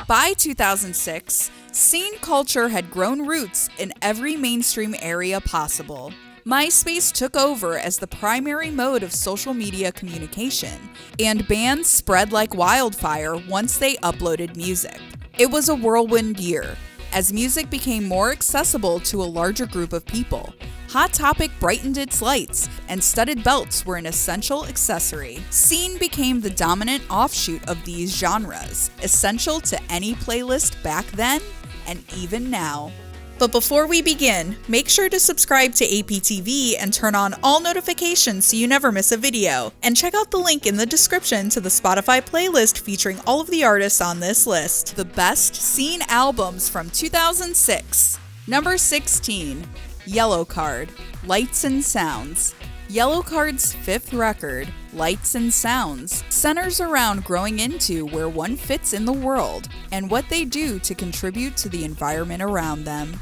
By 2006, scene culture had grown roots in every mainstream area possible. MySpace took over as the primary mode of social media communication, and bands spread like wildfire once they uploaded music. It was a whirlwind year, as music became more accessible to a larger group of people. Hot Topic brightened its lights, and studded belts were an essential accessory. Scene became the dominant offshoot of these genres, essential to any playlist back then and even now. But before we begin, make sure to subscribe to APTV and turn on all notifications so you never miss a video. And check out the link in the description to the Spotify playlist featuring all of the artists on this list. The best scene albums from 2006. Number 16, Yellowcard, Lights and Sounds. Yellowcard's fifth record, Lights and Sounds, centers around growing into where one fits in the world and what they do to contribute to the environment around them.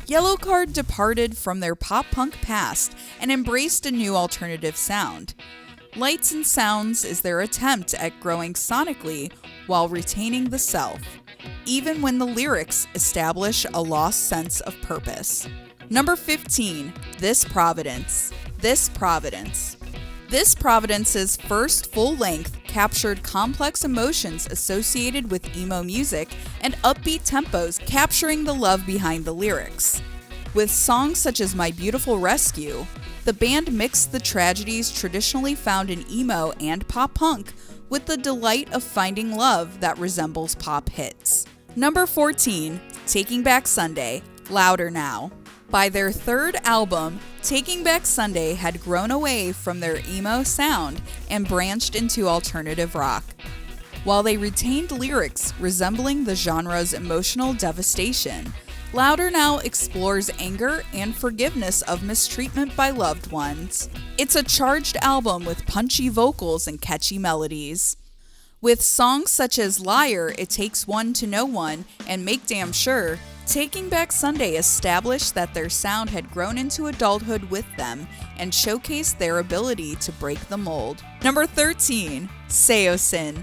Yellowcard departed from their pop-punk past and embraced a new alternative sound. Lights and Sounds is their attempt at growing sonically while retaining the self, even when the lyrics establish a lost sense of purpose. Number 15, This Providence. This Providence's first full-length captured complex emotions associated with emo music and upbeat tempos capturing the love behind the lyrics. With songs such as My Beautiful Rescue, the band mixed the tragedies traditionally found in emo and pop-punk with the delight of finding love that resembles pop hits. Number 14, Taking Back Sunday, Louder Now. By their third album, Taking Back Sunday had grown away from their emo sound and branched into alternative rock. While they retained lyrics resembling the genre's emotional devastation, Louder Now explores anger and forgiveness of mistreatment by loved ones. It's a charged album with punchy vocals and catchy melodies. With songs such as Liar, It Takes One to Know One, and Make Damn Sure, Taking Back Sunday established that their sound had grown into adulthood with them and showcased their ability to break the mold. Number 13, Saosin.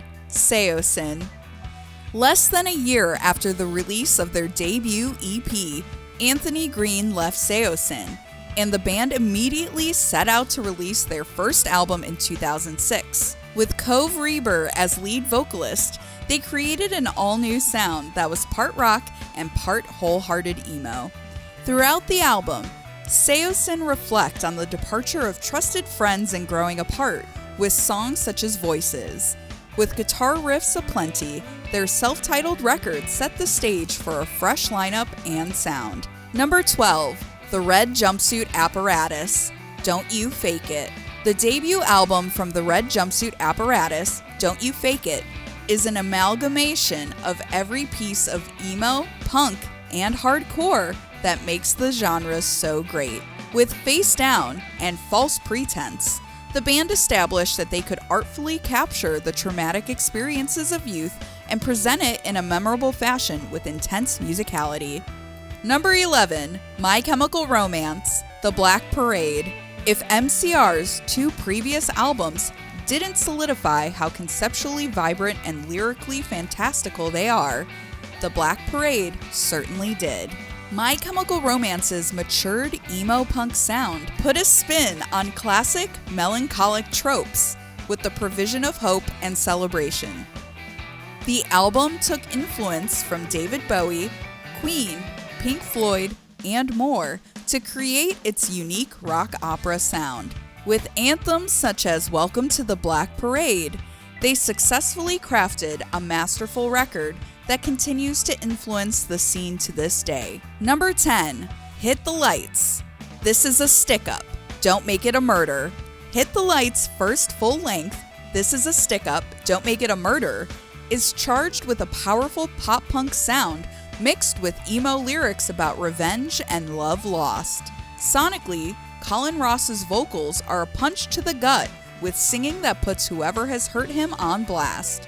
Less than a year after the release of their debut EP, Anthony Green left Saosin, and the band immediately set out to release their first album in 2006. With Cove Reber as lead vocalist, they created an all-new sound that was part rock and part wholehearted emo. Throughout the album, Saosin reflect on the departure of trusted friends and growing apart, with songs such as Voices. With guitar riffs aplenty, their self-titled record set the stage for a fresh lineup and sound. Number 12, The Red Jumpsuit Apparatus, Don't You Fake It. The debut album from the Red Jumpsuit Apparatus, Don't You Fake It, is an amalgamation of every piece of emo, punk, and hardcore that makes the genres so great. With Face Down and False Pretense, the band established that they could artfully capture the traumatic experiences of youth and present it in a memorable fashion with intense musicality. Number 11, My Chemical Romance, The Black Parade. If MCR's two previous albums didn't solidify how conceptually vibrant and lyrically fantastical they are, The Black Parade certainly did. My Chemical Romance's matured emo punk sound put a spin on classic melancholic tropes with the provision of hope and celebration. The album took influence from David Bowie, Queen, Pink Floyd, and more to create its unique rock opera sound. With anthems such as Welcome to the Black Parade, they successfully crafted a masterful record that continues to influence the scene to this day. Number 10, Hit the Lights. This is a stick-up. Don't Make It a Murder. Hit the Lights' first full-length, This is a Stick-Up, Don't Make It a Murder, is charged with a powerful pop-punk sound mixed with emo lyrics about revenge and love lost. Sonically, Colin Ross's vocals are a punch to the gut with singing that puts whoever has hurt him on blast.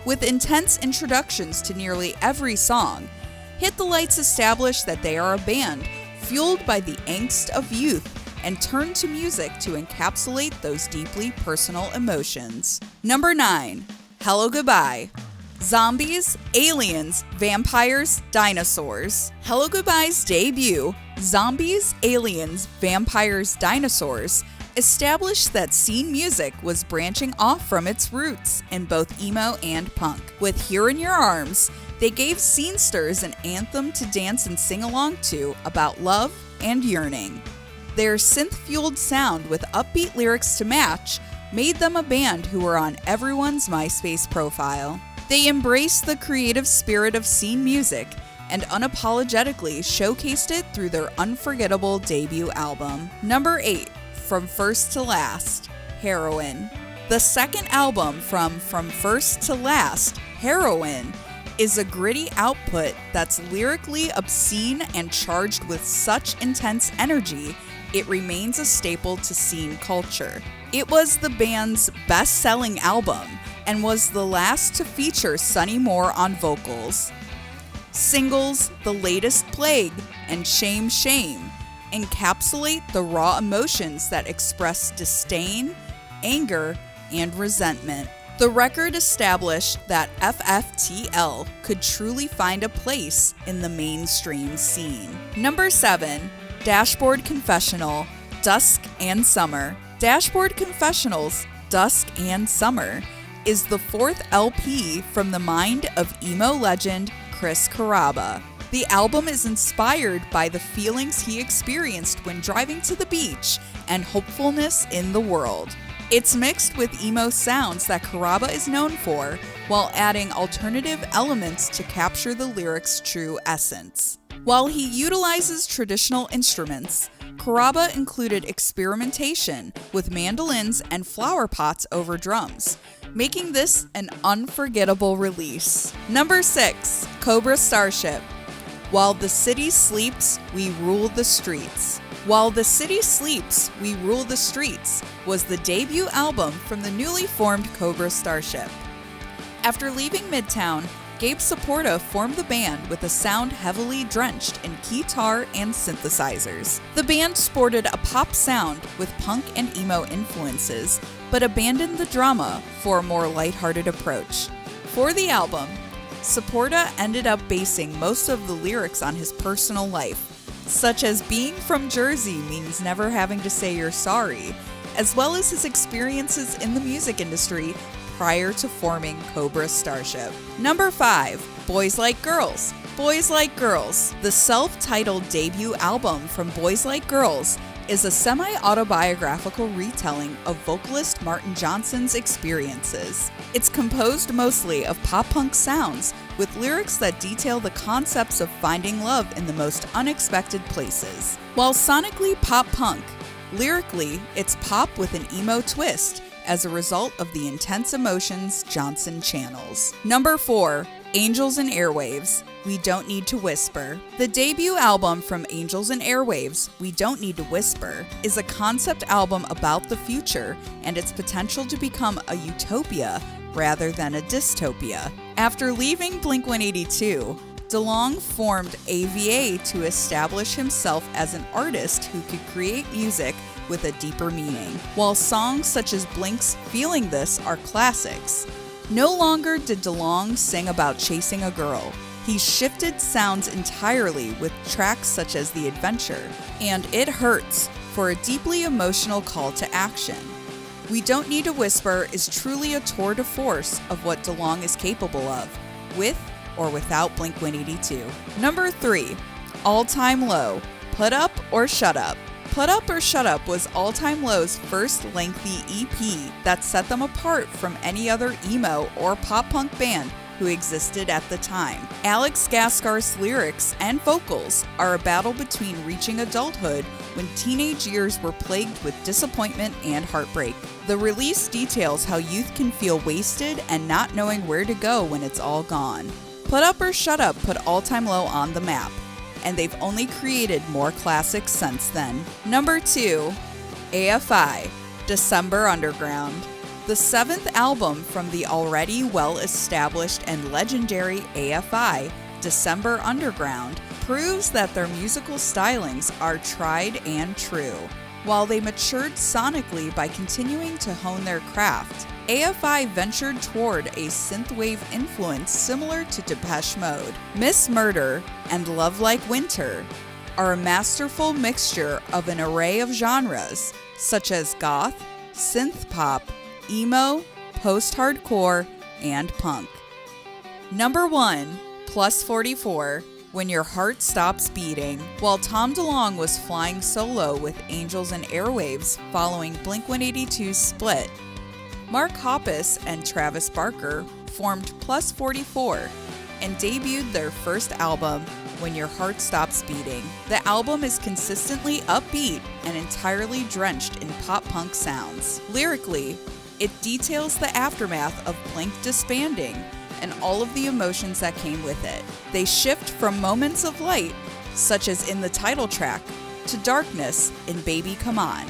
With intense introductions to nearly every song, Hit the Lights establish that they are a band fueled by the angst of youth and turn to music to encapsulate those deeply personal emotions. Number 9, Hellogoodbye. Zombies, Aliens, Vampires, Dinosaurs. Hellogoodbye's debut, Zombies, Aliens, Vampires, Dinosaurs, established that scene music was branching off from its roots in both emo and punk. With Here in Your Arms, they gave scenesters an anthem to dance and sing along to about love and yearning. Their synth-fueled sound with upbeat lyrics to match made them a band who were on everyone's MySpace profile. They embraced the creative spirit of scene music and unapologetically showcased it through their unforgettable debut album. Number 8, From First to Last, Heroin. The second album from First to Last, Heroin, is a gritty output that's lyrically obscene and charged with such intense energy, it remains a staple to scene culture. It was the band's best-selling album and was the last to feature Sonny Moore on vocals. Singles The Latest Plague and Shame Shame encapsulate the raw emotions that express disdain, anger, and resentment. The record established that FFTL could truly find a place in the mainstream scene. Number 7, Dashboard Confessional, Dusk and Summer. Dashboard Confessional's Dusk and Summer is the fourth LP from the mind of emo legend Chris Carrabba. The album is inspired by the feelings he experienced when driving to the beach and hopefulness in the world. It's mixed with emo sounds that Carrabba is known for, while adding alternative elements to capture the lyrics' true essence. While he utilizes traditional instruments, Carrabba included experimentation with mandolins and flower pots over drums, making this an unforgettable release. Number 6, Cobra Starship. While the City Sleeps, We Rule the Streets. While the City Sleeps, We Rule the Streets was the debut album from the newly formed Cobra Starship. After leaving Midtown, Gabe Saporta formed the band with a sound heavily drenched in guitar and synthesizers. The band sported a pop sound with punk and emo influences, but abandoned the drama for a more lighthearted approach. For the album, Saporta ended up basing most of the lyrics on his personal life, such as being from Jersey means never having to say you're sorry, as well as his experiences in the music industry prior to forming Cobra Starship. Number 5, Boys Like Girls. Boys Like Girls, the self-titled debut album from Boys Like Girls, is a semi-autobiographical retelling of vocalist Martin Johnson's experiences. It's composed mostly of pop-punk sounds with lyrics that detail the concepts of finding love in the most unexpected places. While sonically pop-punk, lyrically it's pop with an emo twist as a result of the intense emotions Johnson channels. Number 4, Angels and Airwaves, We Don't Need to Whisper. The debut album from Angels and Airwaves, We Don't Need to Whisper, is a concept album about the future and its potential to become a utopia rather than a dystopia. After leaving Blink-182, DeLonge formed AVA to establish himself as an artist who could create music with a deeper meaning. While songs such as Blink's Feeling This are classics, no longer did DeLonge sing about chasing a girl. He shifted sounds entirely with tracks such as The Adventure and It Hurts for a deeply emotional call to action. We Don't Need to Whisper is truly a tour de force of what DeLonge is capable of, with or without Blink-182. Number 3, All Time Low, Put Up or Shut Up. Put Up or Shut Up was All Time Low's first lengthy EP that set them apart from any other emo or pop-punk band who existed at the time. Alex Gaskar's lyrics and vocals are a battle between reaching adulthood when teenage years were plagued with disappointment and heartbreak. The release details how youth can feel wasted and not knowing where to go when it's all gone. Put Up or Shut Up put All Time Low on the map, and they've only created more classics since then. Number 2, AFI, December Underground. The 7th album from the already well-established and legendary AFI, December Underground, proves that their musical stylings are tried and true. While they matured sonically by continuing to hone their craft, AFI ventured toward a synthwave influence similar to Depeche Mode. Miss Murder and Love Like Winter are a masterful mixture of an array of genres such as goth, synth pop, emo, post-hardcore, and punk. Number 1, Plus 44, When Your Heart Stops Beating. While Tom DeLonge was flying solo with Angels and Airwaves following Blink-182's split, Mark Hoppus and Travis Barker formed Plus 44 and debuted their first album, When Your Heart Stops Beating. The album is consistently upbeat and entirely drenched in pop-punk sounds. Lyrically, it details the aftermath of Blink disbanding and all of the emotions that came with it. They shift from moments of light, such as in the title track, to darkness in Baby Come On.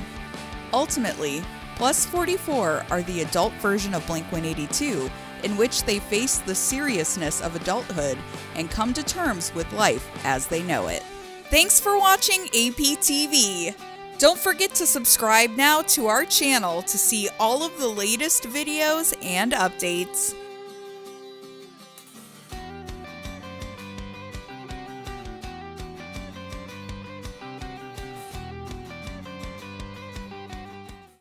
Ultimately, Plus 44 are the adult version of Blink-182, in which they face the seriousness of adulthood and come to terms with life as they know it. Thanks for watching APTV! Don't forget to subscribe now to our channel to see all of the latest videos and updates.